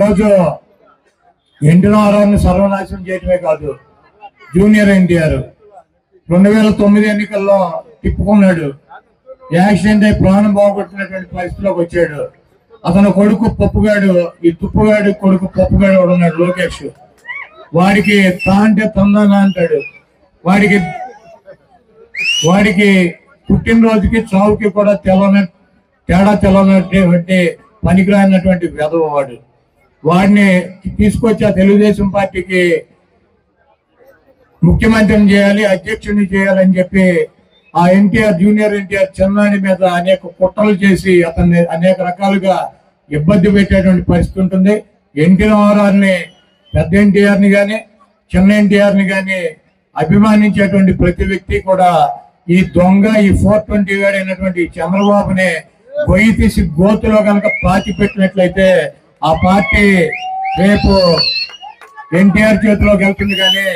రోజు ఎన్టీ రామారావుని సర్వనాశనం చేయడమే కాదు, జూనియర్ ఎన్టీఆర్ 2009 ఎన్నికల్లో తిప్పుకున్నాడు. యాక్సిడెంట్ అయి ప్రాణం బాగొట్టినటువంటి పరిస్థితిలోకి వచ్చాడు. అతను కొడుకు పప్పుగాడు, ఈ తుప్పుగాడు కొడుకు పప్పుగాడు ఉన్నాడు లోకేష్. వాడికి తా అంటే తందానా అంటాడు. వాడికి పుట్టినరోజుకి చావుకి కూడా తేడా తెలవనటువంటి పనికిరానటువంటి వెధవ వాడు. వాడిని తీసుకొచ్చి ఆ తెలుగుదేశం పార్టీకి ముఖ్యమంత్రిని చేయాలి, అధ్యక్షుడిని చేయాలని చెప్పి ఆ ఎన్టీఆర్ జూనియర్ ఎన్టీఆర్ చిన్నాని మీద అనేక కుట్రలు చేసి అతన్ని అనేక రకాలుగా ఇబ్బంది పెట్టేటువంటి పరిస్థితి ఉంటుంది. ఎన్టీ రామారావుని పెద్ద ఎన్టీఆర్ని కానీ చిన్న ఎన్టీఆర్ని కానీ అభిమానించేటువంటి ప్రతి వ్యక్తి కూడా ఈ దొంగ, ఈ 420 గాడు అయినటువంటి చంద్రబాబుని గొయ్యి తీసి గోతులో కనుక పాతి పెట్టినట్లయితే ఆ పార్టీ రేపు ఎన్టీఆర్ చేతిలోకి వెళ్తుంది. కానీ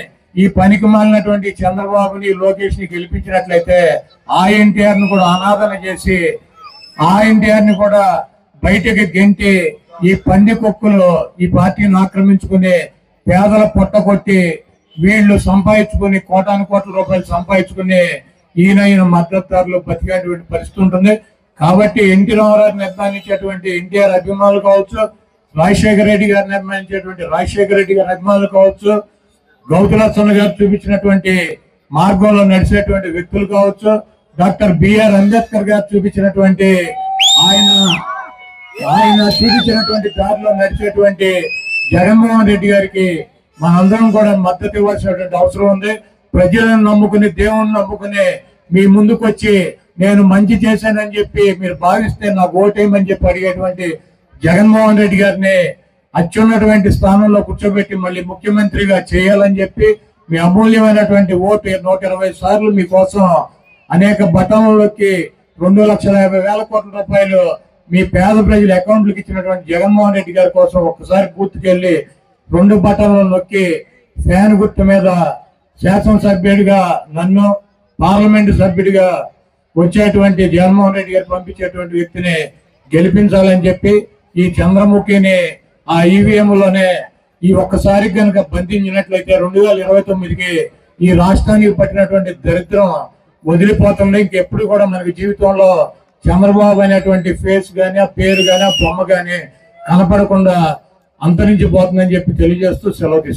ఈ పనికి మాలినటువంటి చంద్రబాబుని లోకేష్ ని గెలిపించినట్లయితే ఆ ఎన్టీఆర్ ను కూడా అనాదరణ చేసి ఆ ఎన్టీఆర్ ని కూడా బయటకి గెంటి ఈ పంది కుక్కలు ఈ పార్టీని ఆక్రమించుకుని పేదల పొట్టగొట్టి వీళ్ళు సంపాదించుకుని కోటాను కోట్ల రూపాయలు సంపాదించుకుని ఈయన మద్దతుదారులు బతికేటువంటి పరిస్థితి ఉంటుంది. కాబట్టి ఎన్టీ రామారావుని అభిమానించేటువంటి ఎన్టీఆర్ అభిమానులు కావచ్చు, రాజశేఖర రెడ్డి గారిని అభిమానించేటువంటి రాజశేఖర రెడ్డి గారి అభిమానులు కావచ్చు, గౌతులచ్చన్న గారు చూపించినటువంటి మార్గంలో నడిచేటువంటి వ్యక్తులు కావచ్చు, డాక్టర్ బిఆర్ అంబేద్కర్ గారు చూపించినటువంటి ఆయన చూపించినటువంటి దారిలో నడిచేటువంటి జగన్మోహన్ రెడ్డి గారికి మనందరం కూడా మద్దతు ఇవ్వాల్సినటువంటి అవసరం ఉంది. ప్రజలను నమ్ముకుని, దేవుణ్ణి నమ్ముకుని మీ ముందుకు వచ్చి నేను మంచి చేశానని చెప్పి మీరు భావిస్తే నాకు ఓటేయమని చెప్పి అడిగేటువంటి జగన్మోహన్ రెడ్డి గారిని అత్యున్నటువంటి స్థానంలో కూర్చోబెట్టి మళ్ళీ ముఖ్యమంత్రిగా చేయాలని చెప్పి మీ అమూల్యమైనటువంటి ఓటు 120 సార్లు మీకోసం అనేక బటన్లలోకి 2,50,000 కోట్ల రూపాయలు మీ పేద ప్రజల అకౌంట్లకు ఇచ్చినటువంటి జగన్మోహన్ రెడ్డి గారి కోసం ఒక్కసారి పూర్తికెళ్ళి 2 బటన్లు నొక్కి ఫ్యాన్ గుర్తు మీద శాసనసభ్యుడిగా నన్ను, పార్లమెంటు సభ్యుడిగా వచ్చేటువంటి జగన్మోహన్ రెడ్డి గారు పంపించేటువంటి వ్యక్తిని గెలిపించాలని చెప్పి ఈ చంద్రముఖిని ఆ ఈవీఎంలోనే ఈ ఒక్కసారి కనుక బంధించినట్లయితే 2029కి ఈ రాష్ట్రానికి పట్టినటువంటి దరిద్రం వదిలిపోతుంది. ఇంకెప్పుడు కూడా మనకి జీవితంలో చంద్రబాబు అనేటువంటి ఫేస్ గానీ, ఆ పేరు గానీ, ఆ బొమ్మ గానీ కనపడకుండా అంతరించిపోతుందని చెప్పి తెలియజేస్తూ సెలవు తీసుకుంటాం.